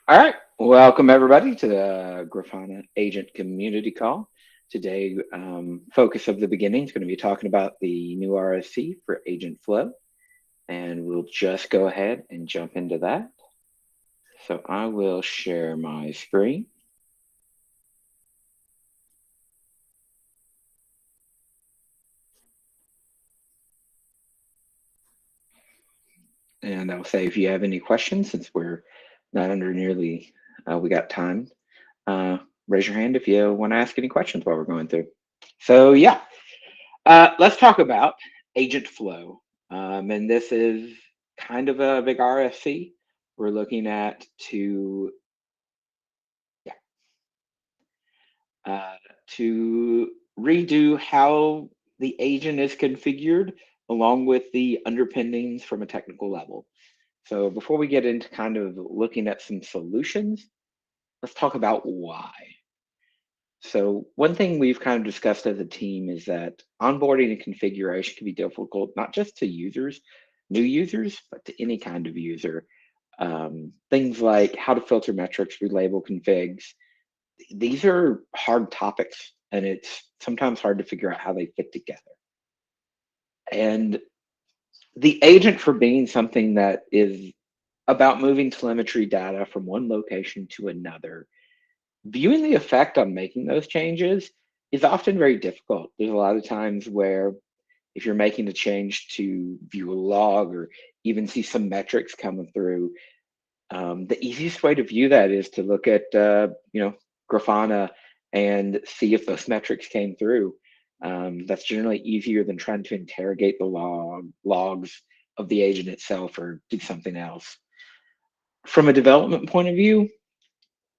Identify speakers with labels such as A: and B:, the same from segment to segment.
A: All right, welcome everybody to the Grafana Agent Community Call. Today, focus of the beginning is going to be talking about the new RSC for Agent Flow, and we'll just go ahead and jump into that. So I will share my screen. And I'll say if you have any questions, since we're not under nearly, we got time, uh, raise your hand if you want to ask any questions while we're going through. So yeah, let's talk about agent flow. And this is kind of a big RFC. We're looking at yeah, uh, to redo how the agent is configured along with the underpinnings from a technical level. So before we get into kind of looking at some solutions, let's talk about why. So one thing we've kind of discussed as a team is that onboarding and configuration can be difficult, not just to users, new users, but to any kind of user. Things like how to filter metrics, relabel configs. These are hard topics, and it's sometimes hard to figure out how they fit together. And the agent for being something that is about moving telemetry data from one location to another, viewing the effect on making those changes is often very difficult. There's a lot of times where if you're making a change to view a log or even see some metrics coming through, the easiest way to view that is to look at Grafana and see if those metrics came through. That's generally easier than trying to interrogate the logs of the agent itself or do something else. From a development point of view,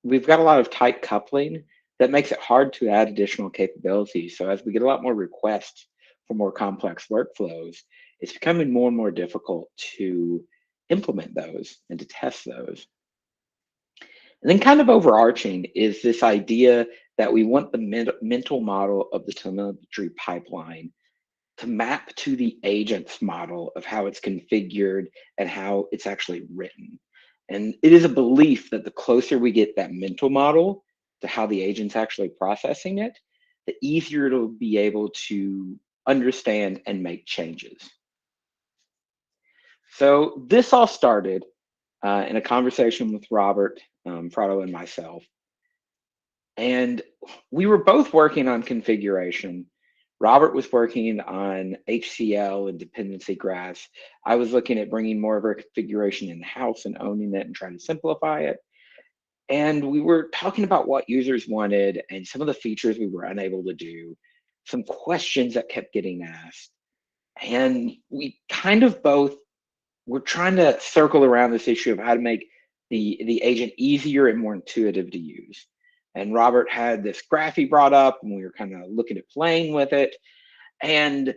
A: we've got a lot of tight coupling that makes it hard to add additional capabilities. So as we get a lot more requests for more complex workflows, it's becoming more and more difficult to implement those and to test those. And then kind of overarching is this idea that we want the mental model of the telemetry pipeline to map to the agent's model of how it's configured and how it's actually written. And it is a belief that the closer we get that mental model to how the agent's actually processing it, the easier it'll be able to understand and make changes. So this all started in a conversation with Robert Prado and myself. And we were both working on configuration. Robert was working on HCL and dependency graphs. I was looking at bringing more of our configuration in house and owning it and trying to simplify it. And we were talking about what users wanted and some of the features we were unable to do, some questions that kept getting asked. And we kind of both were trying to circle around this issue of how to make the agent easier and more intuitive to use. And Robert had this graph he brought up, and we were kind of looking at playing with it. And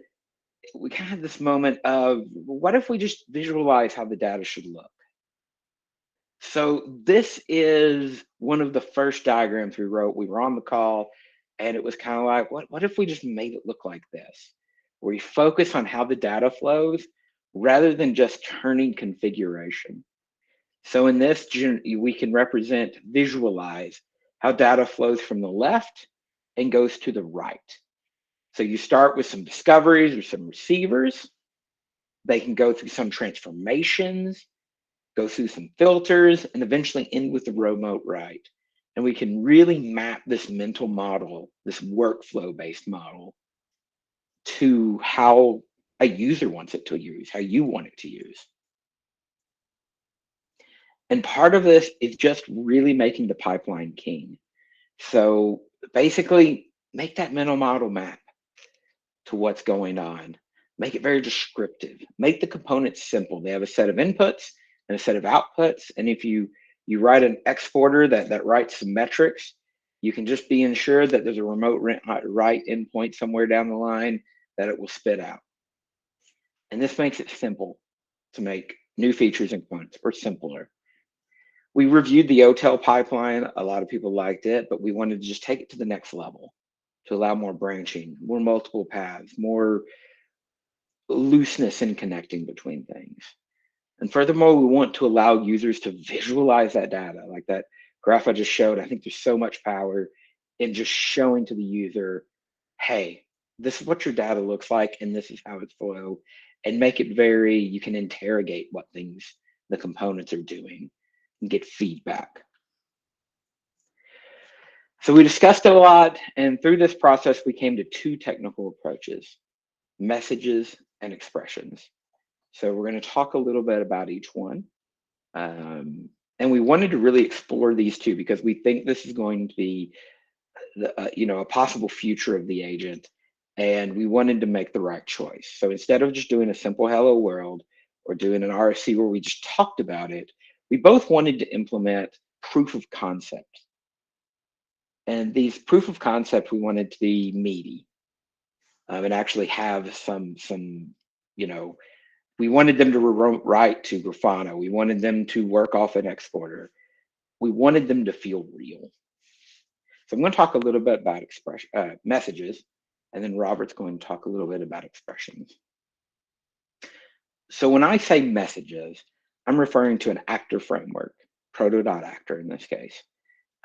A: we kind of had this moment of what if we just visualize how the data should look? So this is one of the first diagrams we wrote. We were on the call, and it was kind of like, what if we just made it look like this? Where we focus on how the data flows rather than just turning configuration. So in this, we can visualize how data flows from the left and goes to the right. So you start with some discoveries or some receivers. They can go through some transformations, go through some filters, and eventually end with the remote write. And we can really map this mental model, this workflow-based model, to how a user wants it to use, how you want it to use. And part of this is just really making the pipeline king. So basically, make that mental model map to what's going on. Make it very descriptive. Make the components simple. They have a set of inputs and a set of outputs. And if you write an exporter that writes some metrics, you can just be ensured that there's a remote write endpoint somewhere down the line that it will spit out. And this makes it simple to make new features and components, or simpler. We reviewed the OTel pipeline. A lot of people liked it, but we wanted to just take it to the next level to allow more branching, more multiple paths, more looseness in connecting between things. And furthermore, we want to allow users to visualize that data, like that graph I just showed. I think there's so much power in just showing to the user, hey, this is what your data looks like, and this is how it's flow, and make it you can interrogate what things the components are doing and get feedback. So we discussed it a lot, and through this process, we came to two technical approaches: messages and expressions. So we're going to talk a little bit about each one. And we wanted to really explore these two because we think this is going to be a possible future of the agent, and we wanted to make the right choice. So instead of just doing a simple hello world or doing an RFC where we just talked about it, we both wanted to implement proof of concept. And these proof of concept, we wanted to be meaty and actually have some, we wanted them to write to Grafana. We wanted them to work off an exporter. We wanted them to feel real. So I'm going to talk a little bit about messages, and then Robert's going to talk a little bit about expressions. So when I say messages, I'm referring to an actor framework, proto.actor in this case.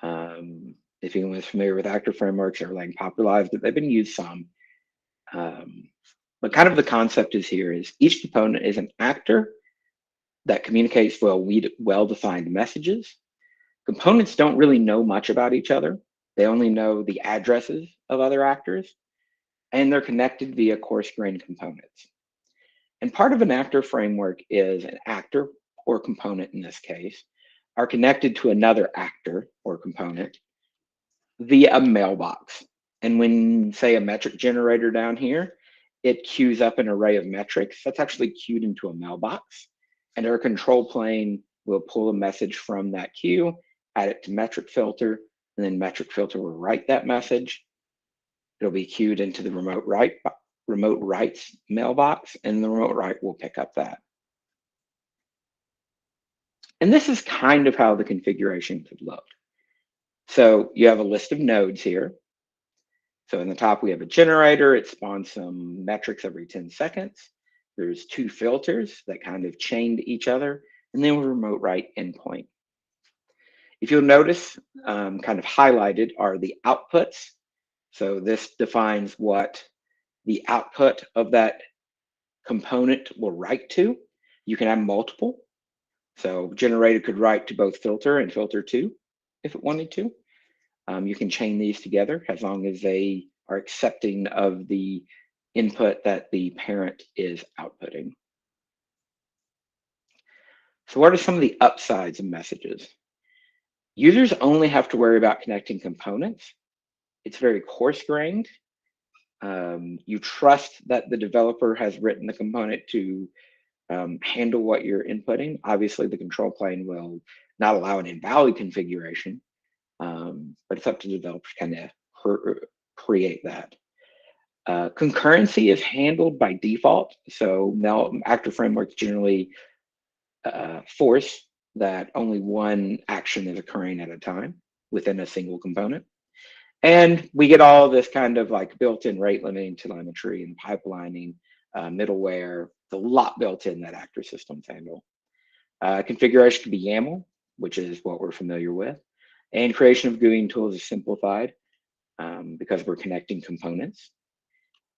A: If anyone is familiar with actor frameworks, Erlang popularized it. They've been used some. But kind of the concept is each component is an actor that communicates well-defined messages. Components don't really know much about each other. They only know the addresses of other actors, and they're connected via coarse-grained components. And part of an actor framework is an actor or component in this case are connected to another actor or component via a mailbox. And when, say, a metric generator down here, it queues up an array of metrics that's actually queued into a mailbox. And our control plane will pull a message from that queue, add it to metric filter, and then metric filter will write that message. It'll be queued into the remote writes mailbox, and the remote write will pick up that. And this is kind of how the configuration could look. So you have a list of nodes here. So in the top, we have a generator. It spawns some metrics every 10 seconds. There's two filters that kind of chain to each other, and then a remote write endpoint. If you'll notice, kind of highlighted are the outputs. So this defines what the output of that component will write to. You can have multiple. So generator could write to both filter and filter 2 if it wanted to. You can chain these together as long as they are accepting of the input that the parent is outputting. So what are some of the upsides of messages? Users only have to worry about connecting components. It's very coarse-grained. You trust that the developer has written the component to handle what you're inputting. Obviously, the control plane will not allow an invalid configuration, but it's up to the developer to kind of create that. Concurrency is handled by default. So actor frameworks generally force that only one action is occurring at a time within a single component. And we get all this kind of like built-in rate limiting telemetry and pipelining, middleware, a lot built in that actor systems handle. Configuration can be YAML, which is what we're familiar with. And creation of GUI tools is simplified because we're connecting components.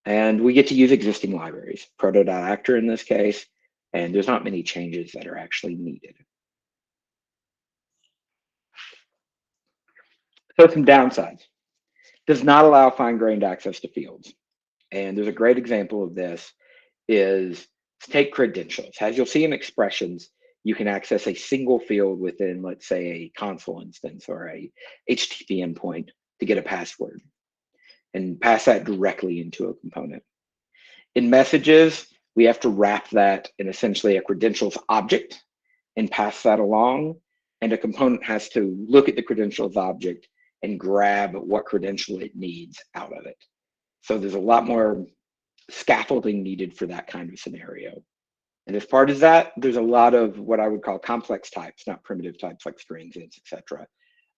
A: And we get to use existing libraries, proto.actor in this case, and there's not many changes that are actually needed. So some downsides. Does not allow fine-grained access to fields. And there's a great example of this is take credentials. As you'll see in expressions, you can access a single field within, let's say, a console instance or a HTTP endpoint to get a password and pass that directly into a component. In messages, we have to wrap that in essentially a credentials object and pass that along. And a component has to look at the credentials object and grab what credential it needs out of it. So there's a lot more scaffolding needed for that kind of scenario. And as part of that, there's a lot of what I would call complex types, not primitive types like strings, ints, etc.,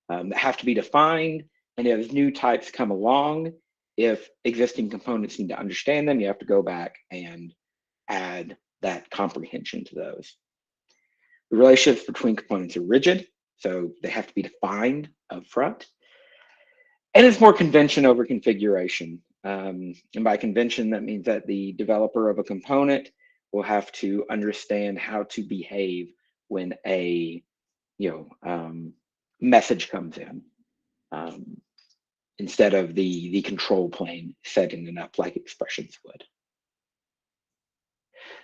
A: that have to be defined. And as new types come along, if existing components need to understand them, you have to go back and add that comprehension to those. The relationships between components are rigid, so they have to be defined up front. And it's more convention over configuration. And by convention, that means that the developer of a component will have to understand how to behave when a message comes in, instead of the control plane setting it up like expressions would.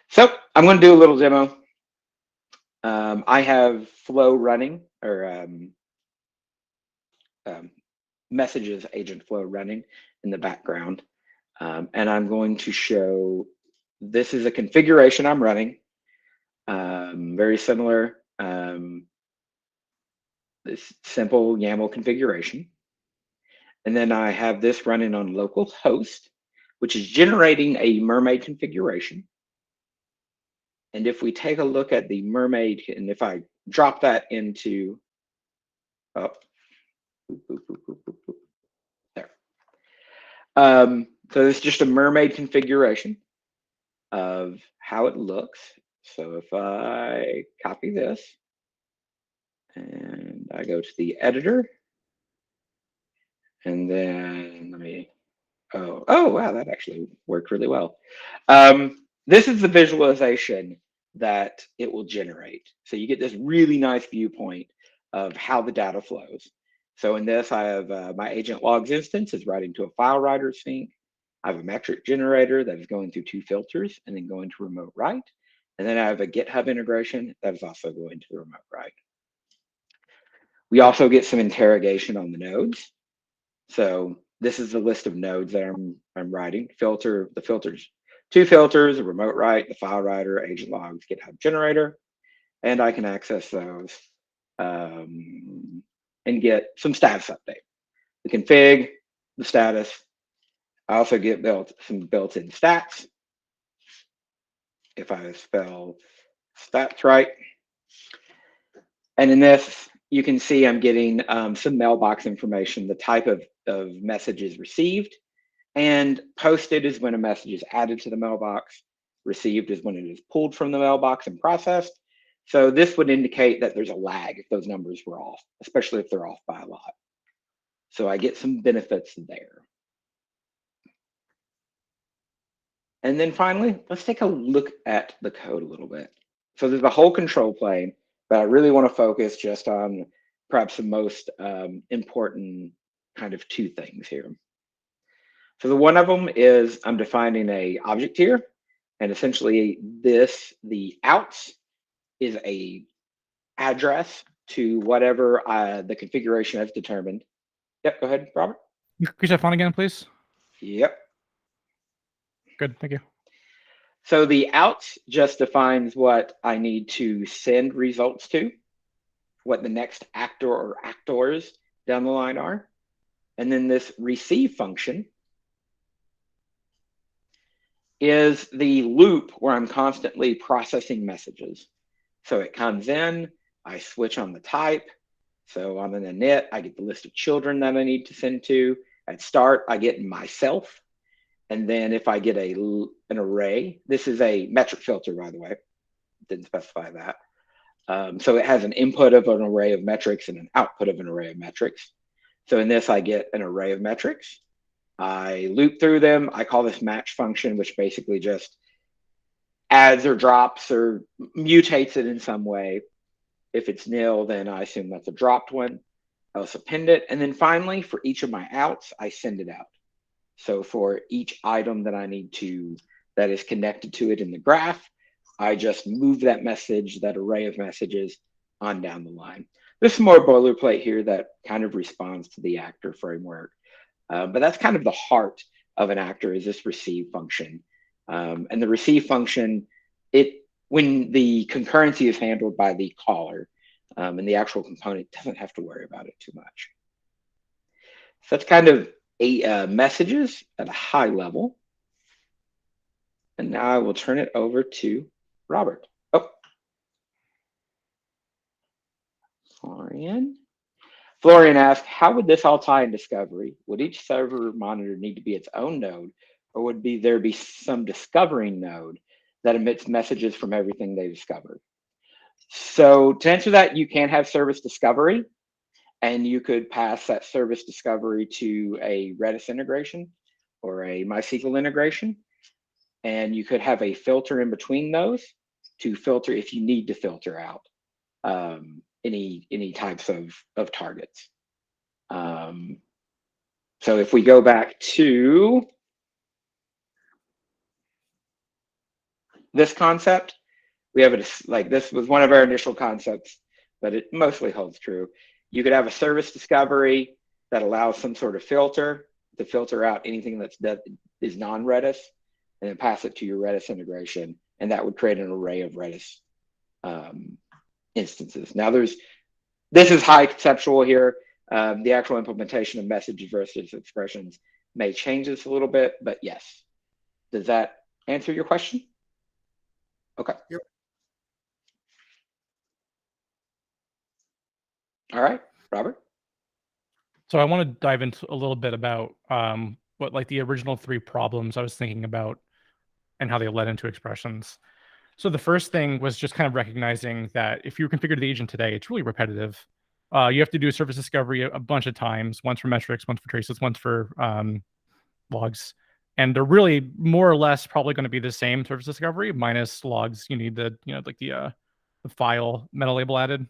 A: So I'm going to do a little demo. I have flow running, or messages agent flow running in the background. And I'm going to show, this is a configuration I'm running, very similar, this simple YAML configuration. And then I have this running on local host, which is generating a Mermaid configuration. And if we take a look at the Mermaid, and if I drop that into, oh, there. So it's just a Mermaid configuration of how it looks. So if I copy this and I go to the editor, and then let me, oh wow, that actually worked really well. This is the visualization that it will generate. So you get this really nice viewpoint of how the data flows. So in this, I have my agent logs instance is writing to a file writer sync. I have a metric generator that is going through 2 filters and then going to remote write. And then I have a GitHub integration that is also going to the remote write. We also get some interrogation on the nodes. So this is the list of nodes that I'm writing. Filter, the filters, 2 filters, a remote write, the file writer, agent logs, GitHub generator, and I can access those and get some status update. The config, the status. I also get some built-in stats. If I spell stats right. And in this, you can see I'm getting some mailbox information, the type of messages received, and posted is when a message is added to the mailbox. Received is when it is pulled from the mailbox and processed. So this would indicate that there's a lag if those numbers were off, especially if they're off by a lot. So I get some benefits there. And then finally, let's take a look at the code a little bit. So there's a whole control plane, but I really want to focus just on perhaps the most important kind of 2 things here. So the one of them is I'm defining a object here, and essentially the outs is a address to whatever the configuration has determined. Yep, go ahead, Robert.
B: Can you that font again, please?
A: Yep.
B: Good, thank you.
A: So the outs just defines what I need to send results to, what the next actor or actors down the line are. And then this receive function is the loop where I'm constantly processing messages. So it comes in, I switch on the type. So I'm in the init, I get the list of children that I need to send to. At start, I get myself. And then if I get an array, this is a metric filter, by the way, didn't specify that. So it has an input of an array of metrics and an output of an array of metrics. So in this, I get an array of metrics. I loop through them. I call this match function, which basically just adds or drops or mutates it in some way. If it's nil, then I assume that's a dropped one. I also append it. And then finally, for each of my outs, I send it out. So for each item that I need to, that is connected to it in the graph, I just move that message, that array of messages on down the line. There's some more boilerplate here that kind of responds to the actor framework. But that's kind of the heart of an actor, is this receive function. And the receive function, when the concurrency is handled by the caller, and the actual component doesn't have to worry about it too much. So that's kind of messages at a high level. And now I will turn it over to Robert. Oh, Florian asked, how would this all tie in discovery? Would each server monitor need to be its own node, or would there be some discovering node that emits messages from everything they discovered? So to answer that, you can have service discovery, and you could pass that service discovery to a Redis integration or a MySQL integration. And you could have a filter in between those to filter if you need to filter out any types of targets. So if we go back to this concept, we have it like this was one of our initial concepts, but it mostly holds true. You could have a service discovery that allows some sort of filter to filter out anything that is non-Redis, and then pass it to your Redis integration, and that would create an array of Redis instances. Now, this is high conceptual here. The actual implementation of messages versus expressions may change this a little bit, but yes. Does that answer your question? Okay.
C: Yep.
A: All right, Robert.
B: So I want to dive into a little bit about what like the original 3 problems I was thinking about and how they led into expressions. So the first thing was just kind of recognizing that if you configure the agent today, it's really repetitive. You have to do service discovery a bunch of times, once for metrics, once for traces, once for logs. And they're really more or less probably going to be the same service discovery minus logs. You need the, like the file meta label added.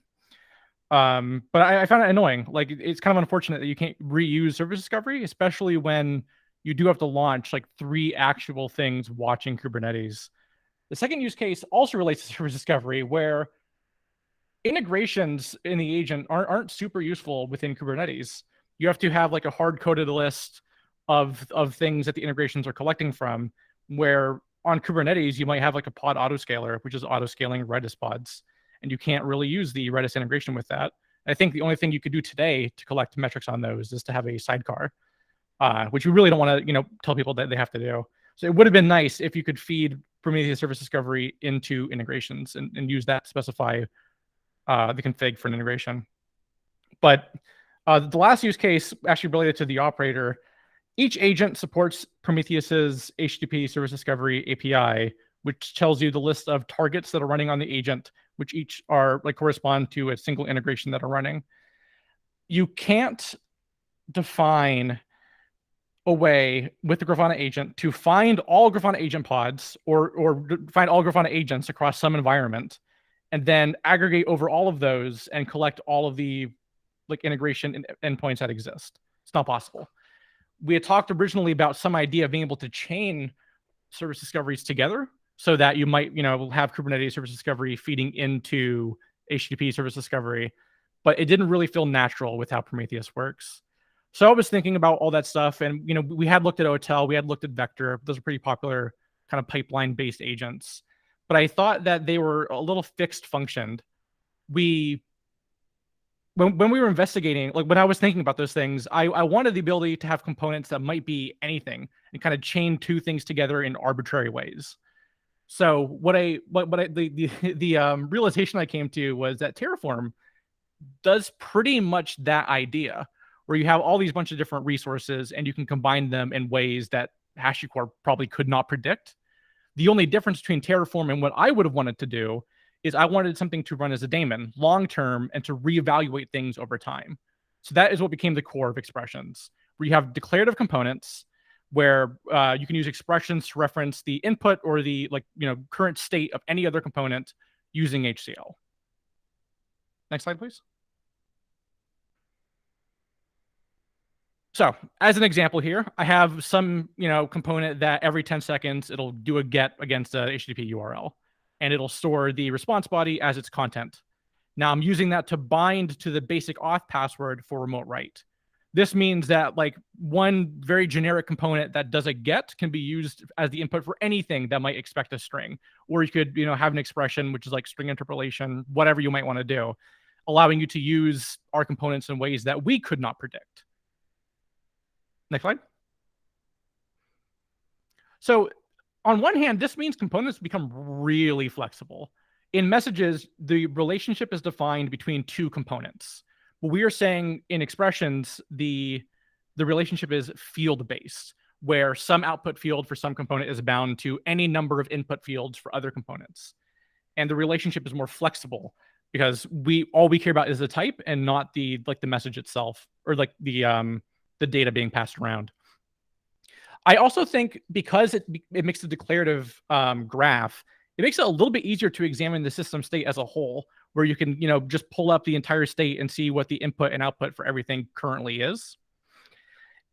B: But I found it annoying. Like it's kind of unfortunate that you can't reuse service discovery, especially when you do have to launch like 3 actual things watching Kubernetes. The second use case also relates to service discovery, where integrations in the agent aren't super useful within Kubernetes. You have to have like a hard-coded list of things that the integrations are collecting from, where on Kubernetes, you might have like a pod autoscaler, which is auto-scaling Redis pods, and you can't really use the Redis integration with that. I think the only thing you could do today to collect metrics on those is to have a sidecar, which we really don't want to, tell people that they have to do. So it would have been nice if you could feed Prometheus service discovery into integrations and use that to specify the config for an integration. But the last use case actually related to the operator. Each agent supports Prometheus's HTTP service discovery API, which tells you the list of targets that are running on the agent, which each are like correspond to a single integration that are running. You can't define a way with the Grafana agent to find all Grafana agent pods or find all Grafana agents across some environment, and then aggregate over all of those and collect all of the like integration endpoints that exist. It's not possible. We had talked originally about some idea of being able to chain service discoveries together so that you might, have Kubernetes service discovery feeding into HTTP service discovery, but it didn't really feel natural with how Prometheus works. So I was thinking about all that stuff, and we had looked at OTel, we had looked at Vector. Those are pretty popular kind of pipeline-based agents, but I thought that they were a little fixed functioned. When we were investigating, like when I was thinking about those things, I wanted the ability to have components that might be anything and kind of chain 2 things together in arbitrary ways. So the realization I came to was that Terraform does pretty much that idea, where you have all these bunch of different resources and you can combine them in ways that HashiCorp probably could not predict. The only difference between Terraform and what I would have wanted to do is I wanted something to run as a daemon long-term and to reevaluate things over time. So that is what became the core of expressions, where you have declarative components where you can use expressions to reference the input or the current state of any other component using HCL. Next slide, please. So as an example here, I have some component that every 10 seconds it'll do a get against a HTTP URL, and it'll store the response body as its content. Now I'm using that to bind to the basic auth password for remote write. This means that like one very generic component that does a get can be used as the input for anything that might expect a string. Or you could have an expression which is like string interpolation, whatever you might want to do, allowing you to use our components in ways that we could not predict. Next slide. So on one hand, this means components become really flexible. In messages, the relationship is defined between 2 components. What we are saying in expressions, the relationship is field-based, where some output field for some component is bound to any number of input fields for other components. And the relationship is more flexible, because all we care about is the type and not the message itself, or like the data being passed around. I also think because it makes a declarative graph, it makes it a little bit easier to examine the system state as a whole, where you can, just pull up the entire state and see what the input and output for everything currently is.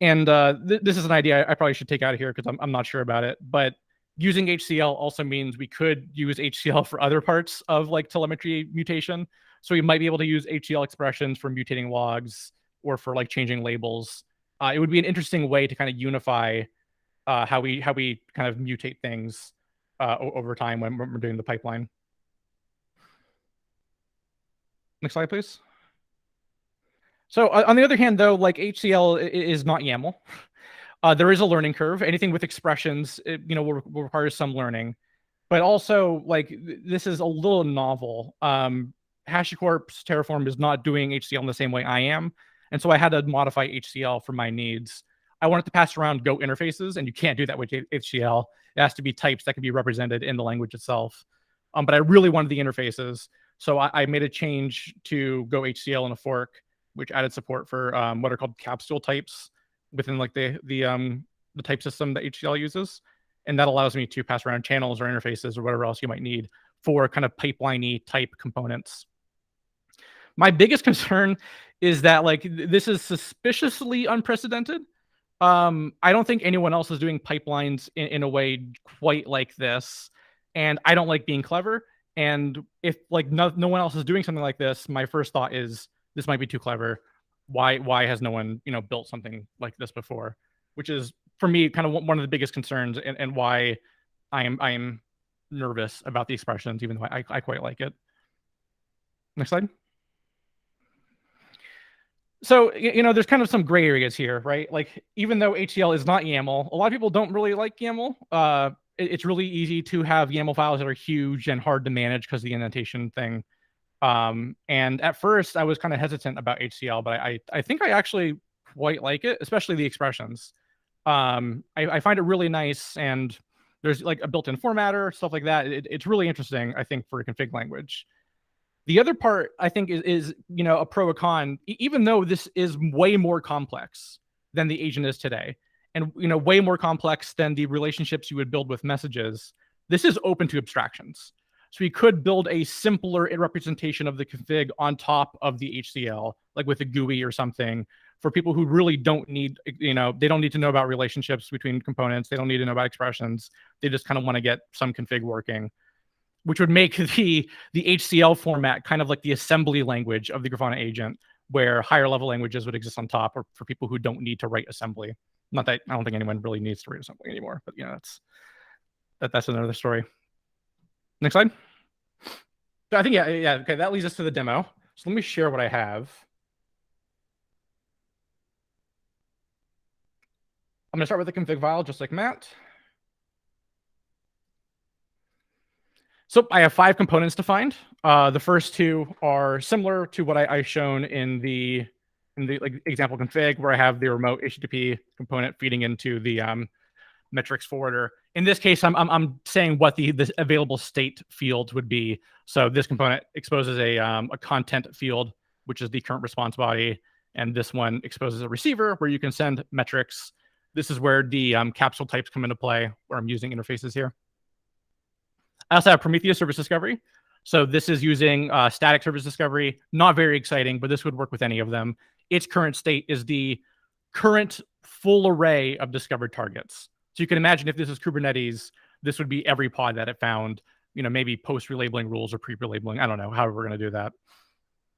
B: And this is an idea I probably should take out of here because I'm not sure about it. But using HCL also means we could use HCL for other parts of like telemetry mutation. So we might be able to use HCL expressions for mutating logs or for like changing labels. It would be an interesting way to kind of unify how we kind of mutate things over time when we're doing the pipeline. Next slide, please. So on the other hand, though, like HCL is not YAML. There is a learning curve. Anything with expressions, will require some learning. But also, like, this is a little novel. HashiCorp's Terraform is not doing HCL in the same way I am. And so I had to modify HCL for my needs. I wanted to pass around Go interfaces, and you can't do that with HCL. It has to be types that can be represented in the language itself. But I really wanted the interfaces. So I made a change to Go HCL in a fork, which added support for what are called capsule types within like the type system that HCL uses. And that allows me to pass around channels or interfaces or whatever else you might need for kind of pipeline-y type components. My biggest concern is that like this is suspiciously unprecedented. I don't think anyone else is doing pipelines in a way quite like this. And I don't like being clever. And if like no one else is doing something like this, my first thought is this might be too clever. Why has no one built something like this before? Which is for me kind of one of the biggest concerns and why I am nervous about the expressions, even though I quite like it. Next slide. So, there's kind of some gray areas here, right? Like, even though HCL is not YAML, a lot of people don't really like YAML. It's really easy to have YAML files that are huge and hard to manage because of the indentation thing. And at first, I was kind of hesitant about HCL, but I think I actually quite like it, especially the expressions. I find it really nice, and there's like a built-in formatter, stuff like that. It's really interesting, I think, for a config language. The other part, I think, is a pro or con, even though this is way more complex than the agent is today, and way more complex than the relationships you would build with messages. This is open to abstractions. So we could build a simpler representation of the config on top of the HCL, like with a GUI or something, for people who really don't need, they don't need to know about relationships between components. They don't need to know about expressions. They just kind of want to get some config working, which would make the HCL format kind of like the assembly language of the Grafana agent, where higher level languages would exist on top, or for people who don't need to write assembly. Not that I don't think anyone really needs to write assembly anymore, but that's another story. Next slide. So I think, yeah, okay, that leads us to the demo. So let me share what I have. I'm going to start with the config file, just like Matt. So I have 5 components defined. The first 2 are similar to what I shown in the like example config, where I have the remote HTTP component feeding into the metrics forwarder. In this case, I'm saying what the available state field would be. So this component exposes a content field, which is the current response body, and this one exposes a receiver where you can send metrics. This is where the capsule types come into play, where I'm using interfaces here. I also have Prometheus service discovery. So this is using static service discovery. Not very exciting, but this would work with any of them. Its current state is the current full array of discovered targets. So you can imagine if this is Kubernetes, this would be every pod that it found, maybe post-relabeling rules or pre-relabeling. I don't know, however we're going to do that.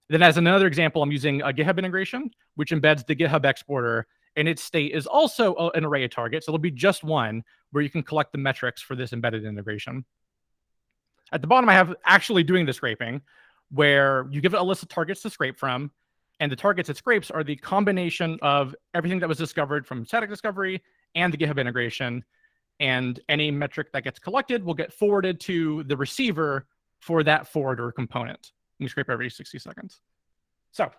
B: Then as another example, I'm using a GitHub integration, which embeds the GitHub exporter, and its state is also an array of targets. It'll be just one where you can collect the metrics for this embedded integration. At the bottom, I have actually doing the scraping, where you give it a list of targets to scrape from, and the targets it scrapes are the combination of everything that was discovered from static discovery and the GitHub integration, and any metric that gets collected will get forwarded to the receiver for that forwarder component. We scrape every 60 seconds. So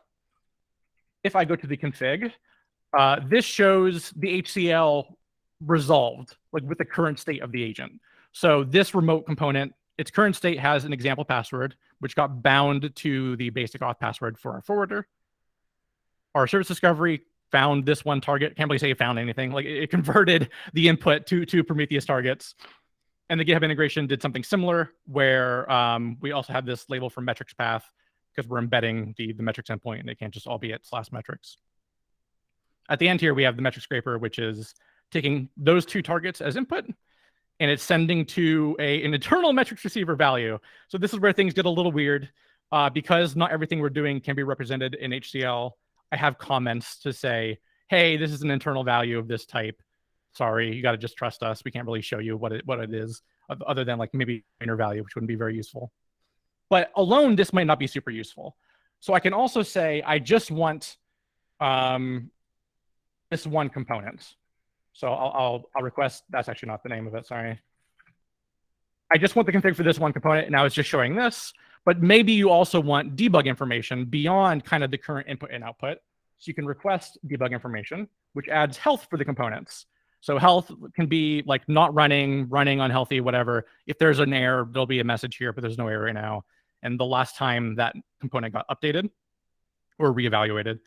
B: if I go to the config, this shows the HCL resolved, like with the current state of the agent. So this remote component its current state has an example password, which got bound to the basic auth password for our forwarder. Our service discovery found this one target. Can't really say it found anything. Like it converted the input to Prometheus targets. And the GitHub integration did something similar, where we also have this label for metrics path because we're embedding the metrics endpoint, and it can't just all be at /metrics. At the end here, we have the metric scraper, which is taking those two targets as input, and it's sending to an internal metrics receiver value. So this is where things get a little weird. Because not everything we're doing can be represented in HCL, I have comments to say, hey, this is an internal value of this type. Sorry, you got to just trust us. We can't really show you what it is, other than like maybe inner value, which wouldn't be very useful. But alone, this might not be super useful. So I can also say, I just want this one component. So I'll request, that's actually not the name of it, sorry. I just want the config for this one component, and now it's just showing this. But maybe you also want debug information beyond kind of the current input and output. So you can request debug information, which adds health for the components. So health can be like not running, unhealthy, whatever. If there's an error, there'll be a message here, but there's no error right now. And the last time that component got updated or reevaluated,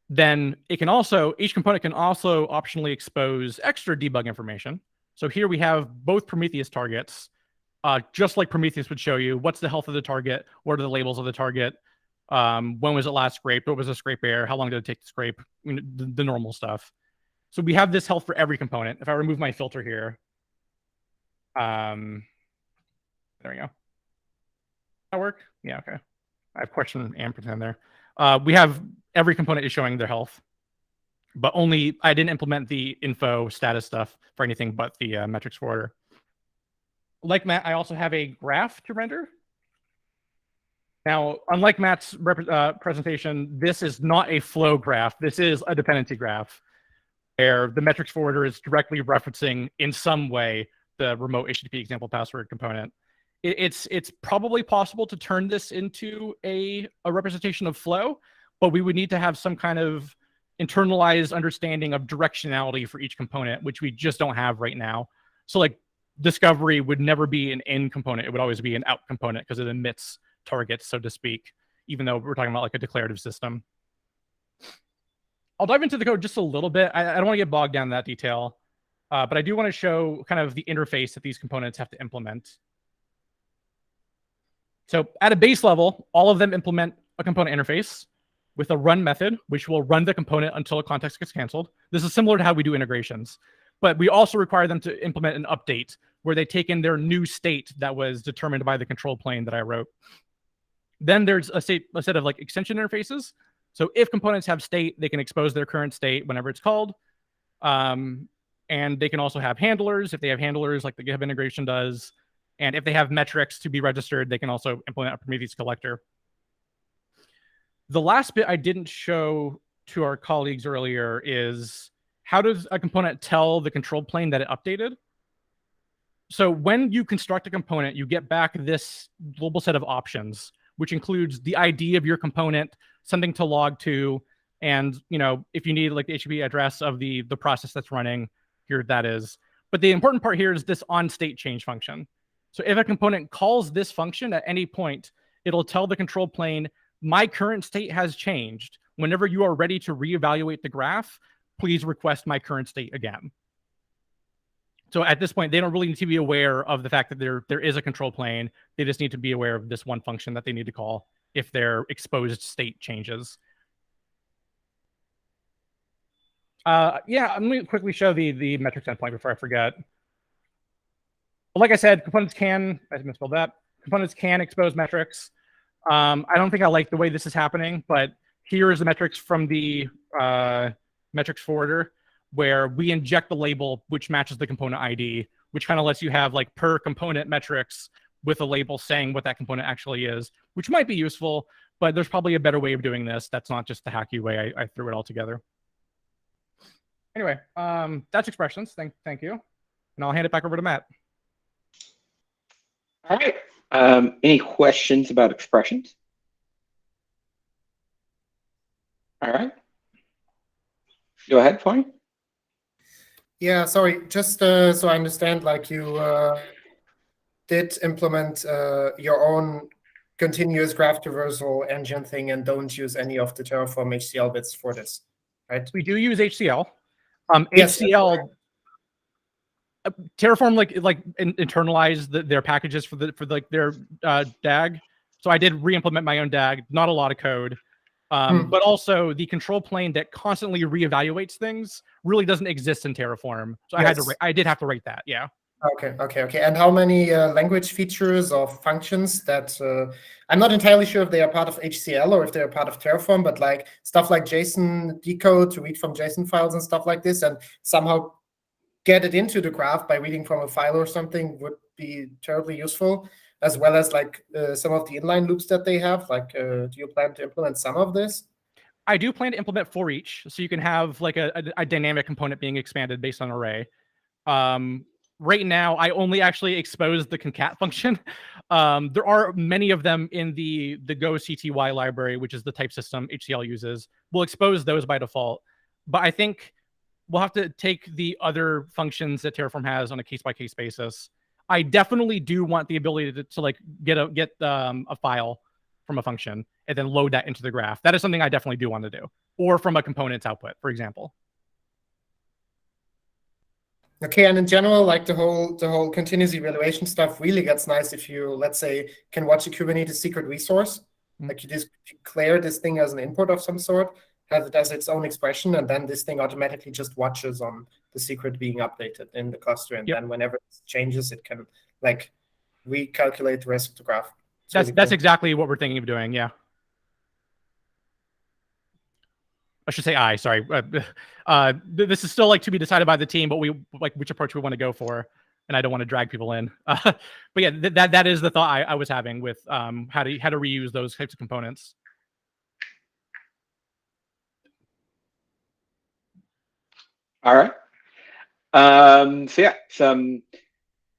B: then it can also, each component can also optionally expose extra debug information. So here we have both Prometheus targets, just like Prometheus would show you, what's the health of the target, what are the labels of the target, when was it last scraped, what was the scrape error, how long did it take to scrape, the normal stuff. So we have this health for every component. If I remove my filter here, there we go. That work? Yeah, okay. I have question and pretend there. We have every component is showing their health, but only I didn't implement the info status stuff for anything but the metrics forwarder. Like Matt, I also have a graph to render. Now, unlike Matt's presentation, this is not a flow graph. This is a dependency graph, where the metrics forwarder is directly referencing in some way the remote HTTP example password component. It's probably possible to turn this into a representation of flow, but we would need to have some kind of internalized understanding of directionality for each component, which we just don't have right now. So like discovery would never be an in component. It would always be an out component because it emits targets, so to speak, even though we're talking about like a declarative system. I'll dive into the code just a little bit. I don't want to get bogged down in that detail, but I do want to show kind of the interface that these components have to implement. So at a base level, all of them implement a component interface with a run method, which will run the component until a context gets canceled. This is similar to how we do integrations, but we also require them to implement an update where they take in their new state that was determined by the control plane that I wrote. Then there's a set of like extension interfaces. So if components have state, they can expose their current state whenever it's called. And they can also have handlers if they have handlers like the GitHub integration does. And if they have metrics to be registered, they can also implement a Prometheus collector. The last bit I didn't show to our colleagues earlier is how does a component tell the control plane that it updated? So when you construct a component, you get back this global set of options, which includes the ID of your component, something to log to, and if you need like the HTTP address of the process that's running, here that is. But the important part here is this on-state change function. So if a component calls this function at any point, it'll tell the control plane, my current state has changed. Whenever you are ready to reevaluate the graph, please request my current state again. So at this point, they don't really need to be aware of the fact that there is a control plane. They just need to be aware of this one function that they need to call if their exposed state changes. Yeah, let me quickly show the metrics endpoint before I forget. Like I said, components can, I misspelled that, components can expose metrics. I don't think I like the way this is happening, but here is the metrics from the metrics forwarder, where we inject the label which matches the component ID, which kind of lets you have like per component metrics with a label saying what that component actually is, which might be useful, but there's probably a better way of doing this. That's not just the hacky way I threw it all together. Anyway, that's expressions. Thank you. And I'll hand it back over to Matt.
A: All right. Any questions about expressions? All right. Go ahead, Tony.
C: Yeah, sorry. Just so I understand, like you did implement your own continuous graph traversal engine thing and don't use any of the Terraform HCL bits for this, right?
B: We do use HCL.
C: Yes,
B: HCL, Terraform internalized their packages for their DAG. So I did re-implement my own DAG, not a lot of code. But also the control plane that constantly reevaluates things really doesn't exist in Terraform. So I did have to write that. Yeah.
C: Okay. And how many language features or functions that I'm not entirely sure if they are part of HCL or if they're part of Terraform, but like stuff like JSON decode to read from JSON files and stuff like this, and somehow get it into the graph by reading from a file or something would be terribly useful, as well as like some of the inline loops that they have. Like, do you plan to implement some of this?
B: I do plan to implement for each, so you can have like a dynamic component being expanded based on array. Right now, I only actually exposed the concat function. There are many of them in the Go CTY library, which is the type system HCL uses. We'll expose those by default, but I think we'll have to take the other functions that Terraform has on a case-by-case basis. I definitely do want the ability to like get a file from a function and then load that into the graph. That is something I definitely do want to do, or from a component's output, for example.
C: Okay, and in general, like the whole continuous evaluation stuff really gets nice if you, let's say, can watch a Kubernetes secret resource. Like you just declare this thing as an input of some sort, have it as its own expression, and then this thing automatically just watches on the secret being updated in the cluster. And then whenever it changes, it can like recalculate the rest of the graph.
B: That's exactly what we're thinking of doing, yeah. I should say sorry. This is still like to be decided by the team, but we like which approach we want to go for, and I don't want to drag people in. But yeah, that is the thought I was having with how to reuse those types of components.
A: All right. So yeah,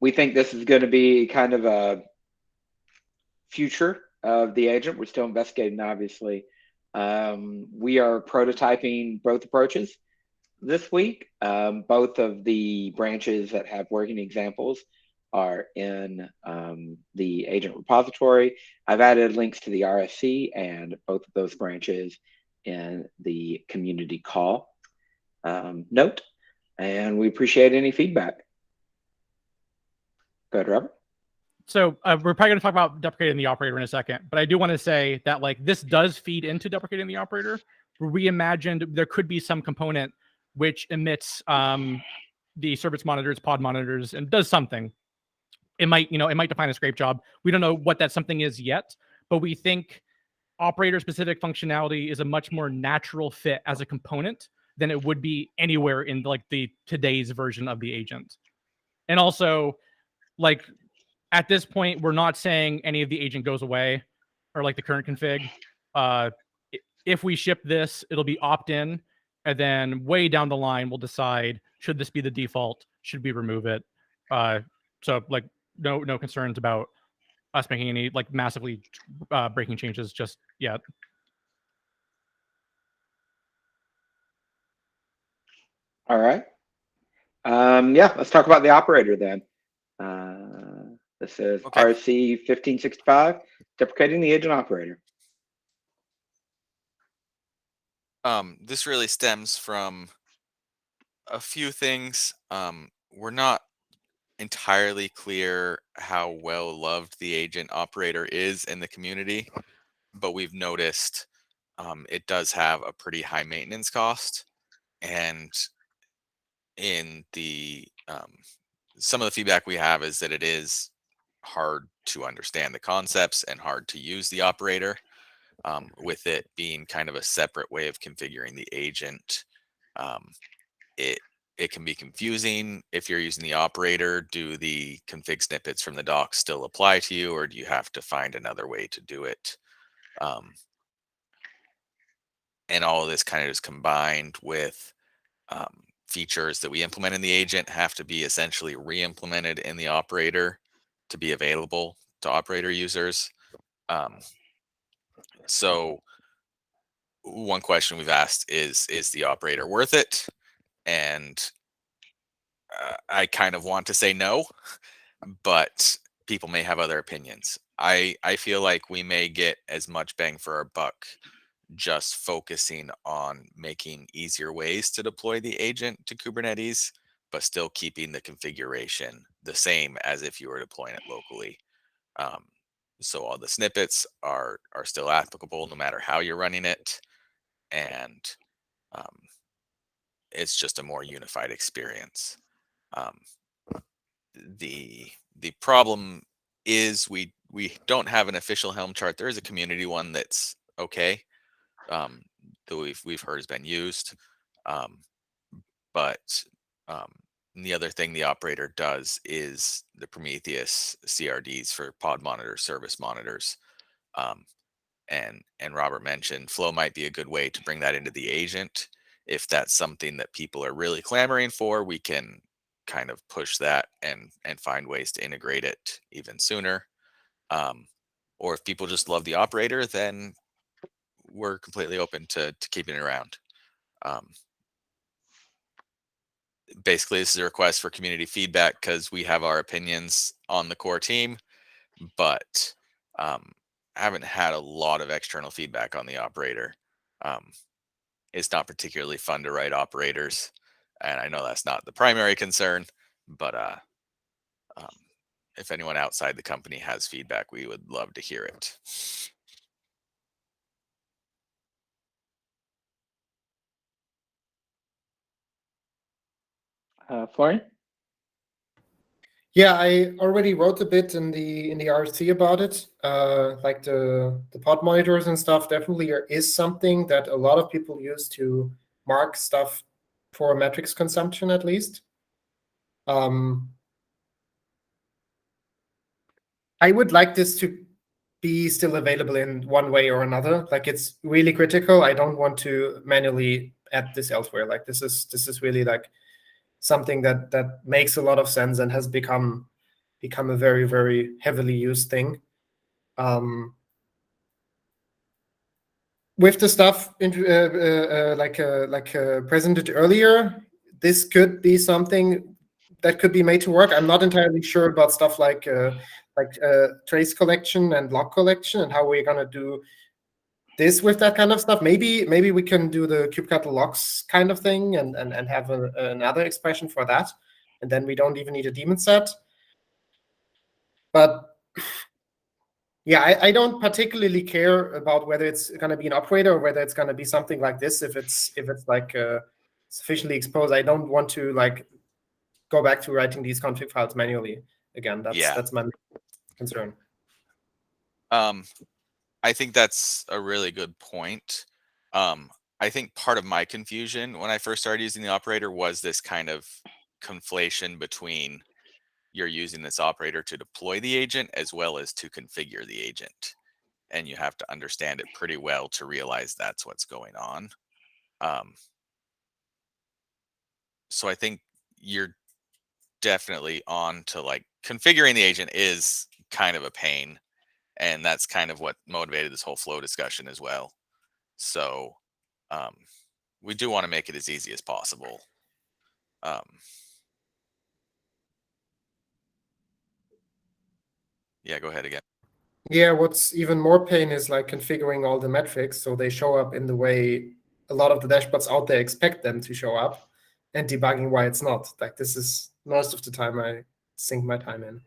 A: we think this is going to be kind of a future of the agent. We're still investigating, obviously. We are prototyping both approaches this week. Both of the branches that have working examples are in the agent repository. I've added links to the RFC and both of those branches in the community call note, and we appreciate any feedback. Go ahead, Robert.
B: So we're probably going to talk about deprecating the operator in a second, but I do want to say that like this does feed into deprecating the operator. We imagined there could be some component which emits the service monitors, pod monitors, and does something. It might define a scrape job. We don't know what that something is yet, but we think operator-specific functionality is a much more natural fit as a component than it would be anywhere in like today's version of the agent. And also, like, at this point, we're not saying any of the agent goes away or like the current config. If we ship this, it'll be opt-in, and then way down the line, we'll decide, should this be the default? Should we remove it? So like no concerns about us making any like massively breaking changes just yet.
A: All right. Yeah, let's talk about the operator then. This is RC 1565, deprecating the agent operator.
D: This really stems from a few things. We're not entirely clear how well loved the agent operator is in the community, but we've noticed it does have a pretty high maintenance cost, and in the some of the feedback we have is that it is hard to understand the concepts and hard to use the operator, with it being kind of a separate way of configuring the agent. It can be confusing if you're using the operator. Do the config snippets from the docs still apply to you, or do you have to find another way to do it? And all of this kind of is combined with features that we implement in the agent have to be essentially re-implemented in the operator to be available to operator users. So one question we've asked is the operator worth it? And I kind of want to say no, but people may have other opinions. I feel like we may get as much bang for our buck just focusing on making easier ways to deploy the agent to Kubernetes, but still keeping the configuration the same as if you were deploying it locally. Um, so all the snippets are still applicable no matter how you're running it, and um, it's just a more unified experience. Um, the problem is we don't have an official Helm chart. There is a community one that's okay, that we've heard has been used, um, but the other thing the operator does is the Prometheus CRDs for pod monitor service monitors. Um, and Robert mentioned Flow might be a good way to bring that into the agent. If that's something that people are really clamoring for, we can kind of push that and find ways to integrate it even sooner. Um, or if people just love the operator, then we're completely open to keeping it around. Um, Basically, this is a request for community feedback because we have our opinions on the core team, but um, I haven't had a lot of external feedback on the operator. It's not particularly fun to write operators, and I know that's not the primary concern, but um, if anyone outside the company has feedback, we would love to hear it.
A: Florian?
C: Yeah, I already wrote a bit in the RC about it. Like the pod monitors and stuff definitely is something that a lot of people use to mark stuff for metrics consumption, at least. I would like this to be still available in one way or another. Like, it's really critical. I don't want to manually add this elsewhere. Like, this is really like something that makes a lot of sense and has become a very, very heavily used thing. With the stuff presented earlier, this could be something that could be made to work. I'm not entirely sure about stuff like trace collection and log collection and how we're gonna do this with that kind of stuff. Maybe we can do the kubectl logs kind of thing and have another expression for that, and then we don't even need a daemon set. But yeah, I don't particularly care about whether it's going to be an operator or whether it's going to be something like this. If it's like sufficiently exposed, I don't want to like go back to writing these config files manually again. That's my concern.
D: I think that's a really good point. I think part of my confusion when I first started using the operator was this kind of conflation between you're using this operator to deploy the agent as well as to configure the agent. And you have to understand it pretty well to realize that's what's going on. So I think you're definitely on to like configuring the agent is kind of a pain. And that's kind of what motivated this whole flow discussion as well. So we do want to make it as easy as possible. Yeah, go ahead again.
C: Yeah, what's even more pain is like configuring all the metrics so they show up in the way a lot of the dashboards out there expect them to show up, and debugging why it's not. Like, this is most of the time I sink my time in.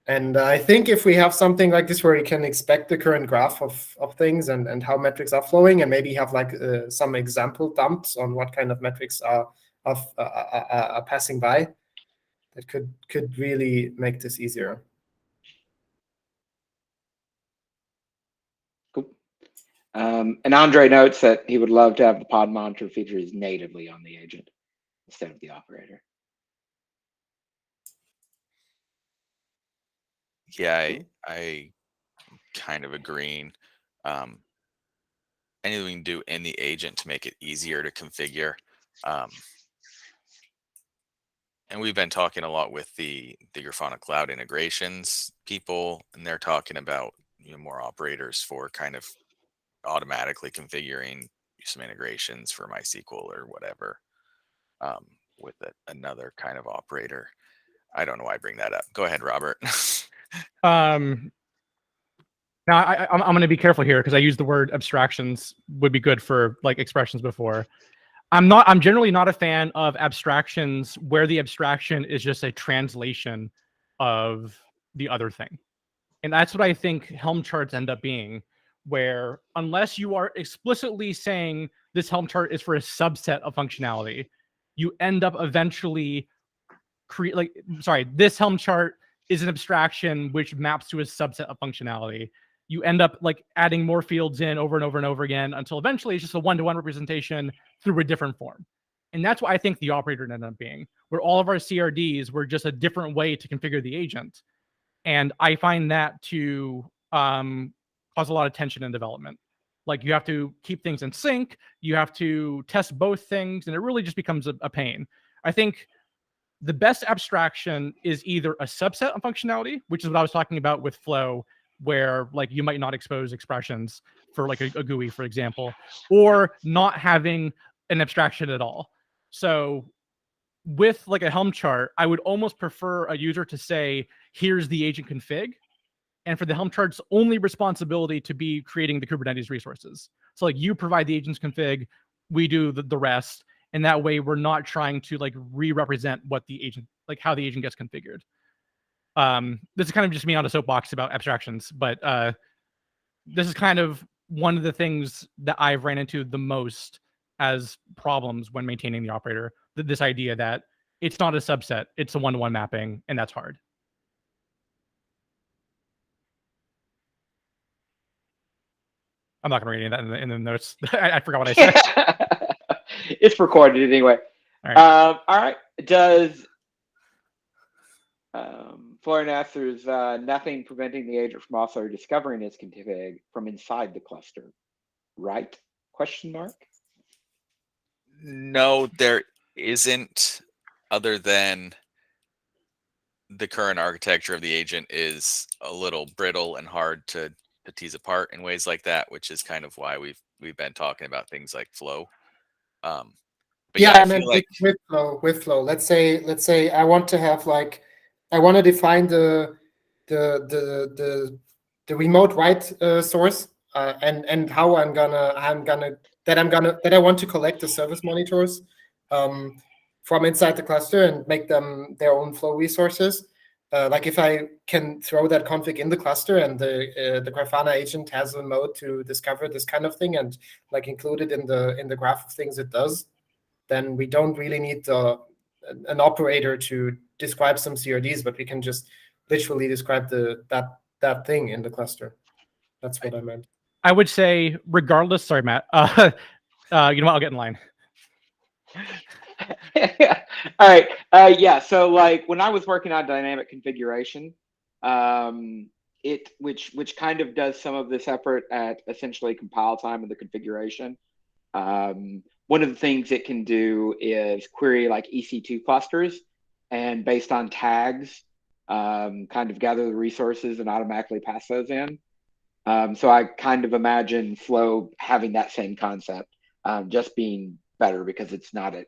C: And I think if we have something like this where you can expect the current graph of things and how metrics are flowing, and maybe have like some example dumps on what kind of metrics are passing by, that could really make this easier.
A: Cool. And Andre notes that he would love to have the pod monitor features natively on the agent instead of the operator.
D: Yeah, I kind of agreeing. Anything we can do in the agent to make it easier to configure. And we've been talking a lot with the Grafana cloud integrations people, and they're talking about more operators for kind of automatically configuring some integrations for MySQL or whatever with another kind of operator. I don't know why I bring that up. Go ahead, Robert.
B: Now I'm going to be careful here because I used the word abstractions would be good for like expressions before. I'm generally not a fan of abstractions where the abstraction is just a translation of the other thing. And that's what I think Helm charts end up being, where unless you are explicitly saying this Helm chart is for a subset of functionality, you end up eventually this Helm chart is an abstraction which maps to a subset of functionality. You end up like adding more fields in over and over and over again until eventually it's just a one-to-one representation through a different form. And that's what I think the operator ended up being, where all of our CRDs were just a different way to configure the agent. And I find that to cause a lot of tension in development. Like you have to keep things in sync, you have to test both things, and it really just becomes a pain. I think the best abstraction is either a subset of functionality, which is what I was talking about with Flow, where like you might not expose expressions for like a GUI, for example, or not having an abstraction at all. So with like a Helm chart, I would almost prefer a user to say, here's the agent config, and for the Helm chart's only responsibility to be creating the Kubernetes resources. So like you provide the agent's config, we do the rest, and that way we're not trying to like re-represent what the agent, like how the agent gets configured. This is kind of just me on a soapbox about abstractions, but this is kind of one of the things that I've ran into the most as problems when maintaining the operator. This idea that it's not a subset, it's a one-to-one mapping, and that's hard. I'm not going to read any of that in the notes. I forgot what I said.
A: It's recorded anyway. All right. Does Florian asks, there's nothing preventing the agent from also discovering its config from inside the cluster, right? Question mark.
D: No, there isn't, other than the current architecture of the agent is a little brittle and hard to tease apart in ways like that, which is kind of why we've been talking about things like Flow. But
C: yeah,
D: I
C: I mean,
D: feel like
C: with Flow. Let's say I want to have like, I want to define the remote write source and how I want to collect the service monitors from inside the cluster and make them their own Flow resources. Like if I can throw that config in the cluster and the Grafana agent has a mode to discover this kind of thing and like include it in the graph of things it does, then we don't really need an operator to describe some CRDs, but we can just literally describe that thing in the cluster. That's what I meant.
B: I would say, regardless. Sorry, Matt. You know what? I'll get in line.
A: All right. Yeah. So like when I was working on dynamic configuration, which kind of does some of this effort at essentially compile time of the configuration. One of the things it can do is query like EC2 clusters, and based on tags, kind of gather the resources and automatically pass those in. So I kind of imagine Flow having that same concept, just being better because it's not at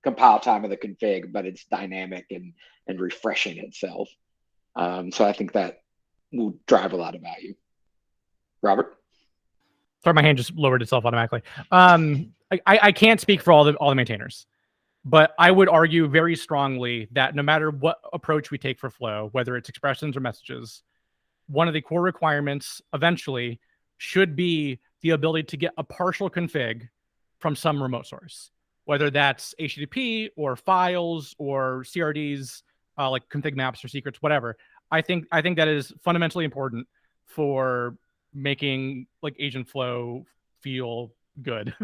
A: compile time of the config, but it's dynamic and refreshing itself. So I think that will drive a lot of value. Robert?
B: Sorry, my hand just lowered itself automatically. I can't speak for all the maintainers, but I would argue very strongly that no matter what approach we take for Flow, whether it's expressions or messages, one of the core requirements eventually should be the ability to get a partial config from some remote source, whether that's HTTP or files or CRDs, like config maps or secrets, whatever. I think that is fundamentally important for making like agent flow feel good.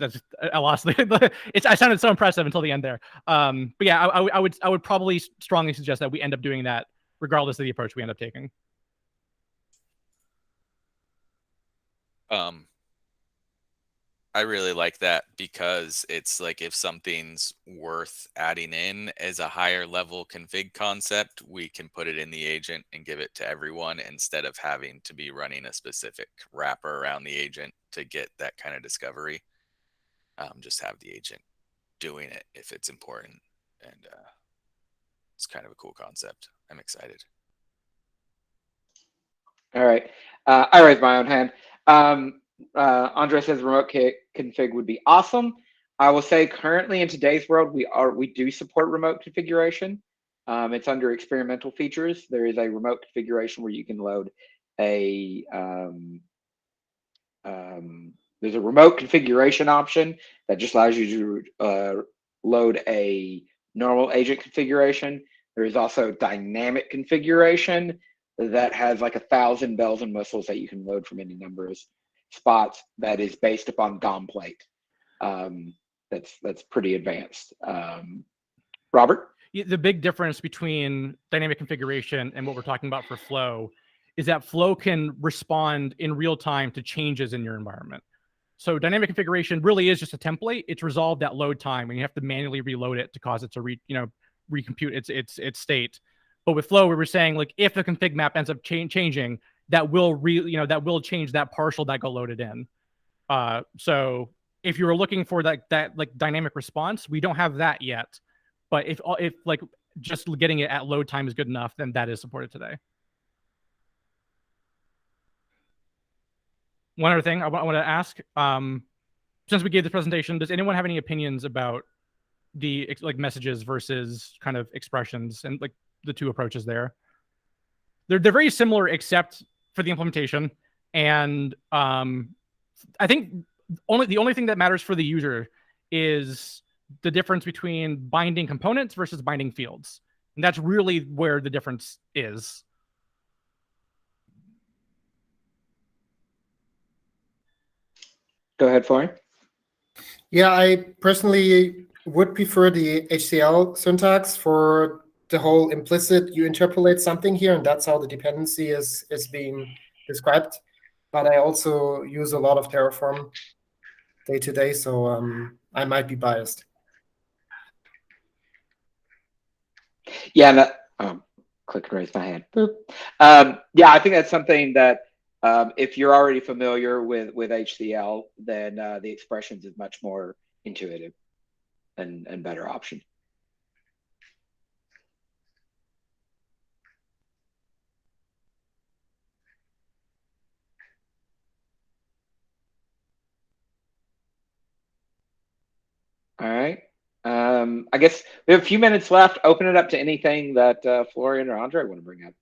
B: I lost I sounded so impressive until the end there. But yeah, I would probably strongly suggest that we end up doing that regardless of the approach we end up taking.
D: I really like that because it's like if something's worth adding in as a higher level config concept, we can put it in the agent and give it to everyone instead of having to be running a specific wrapper around the agent to get that kind of discovery. Just have the agent doing it if it's important. And It's kind of a cool concept. I'm excited.
A: All right. I raised my own hand. Andre says remote config would be awesome. I will say currently in today's world, we do support remote configuration. It's under experimental features. There is a remote configuration where you can load a there's a remote configuration option that just allows you to load a normal agent configuration. There is also dynamic configuration that has like 1,000 bells and whistles that you can load from any number of spots that is based upon DOM plate. That's pretty advanced. Robert?
B: The big difference between dynamic configuration and what we're talking about for Flow is that Flow can respond in real time to changes in your environment. So dynamic configuration really is just a template. It's resolved at load time, and you have to manually reload it to cause it to recompute its state. But with Flow, we were saying like if the config map ends up changing, that will change that partial that got loaded in. So if you were looking for that like dynamic response, we don't have that yet. But if like just getting it at load time is good enough, then that is supported today. One other thing I want to ask, since we gave this presentation, does anyone have any opinions about the like messages versus kind of expressions and like the two approaches there? They're very similar except for the implementation, and I think the only thing that matters for the user is the difference between binding components versus binding fields, and that's really where the difference is.
A: Go ahead, Florian.
C: Yeah, I personally would prefer the HCL syntax for the whole implicit, you interpolate something here, and that's how the dependency is being described. But I also use a lot of Terraform day to day, so I might be biased.
A: Yeah, click and raise my hand. Boop. Yeah, I think that's something that if you're already familiar with HCL, then the expressions is much more intuitive and better option. All right. I guess we have a few minutes left. Open it up to anything that Florian or Andre want to bring up.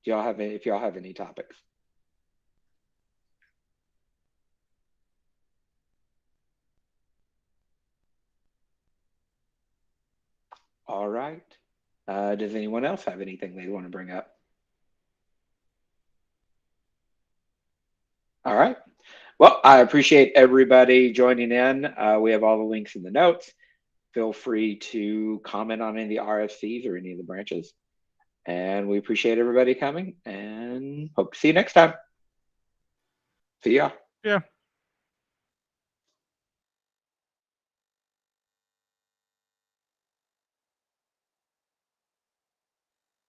A: Do y'all have if y'all have any topics? All right. Does anyone else have anything they want to bring up? All right. Well, I appreciate everybody joining in. We have all the links in the notes. Feel free to comment on any of the RFCs or any of the branches. And we appreciate everybody coming and hope to see you next time. See ya.
B: Yeah.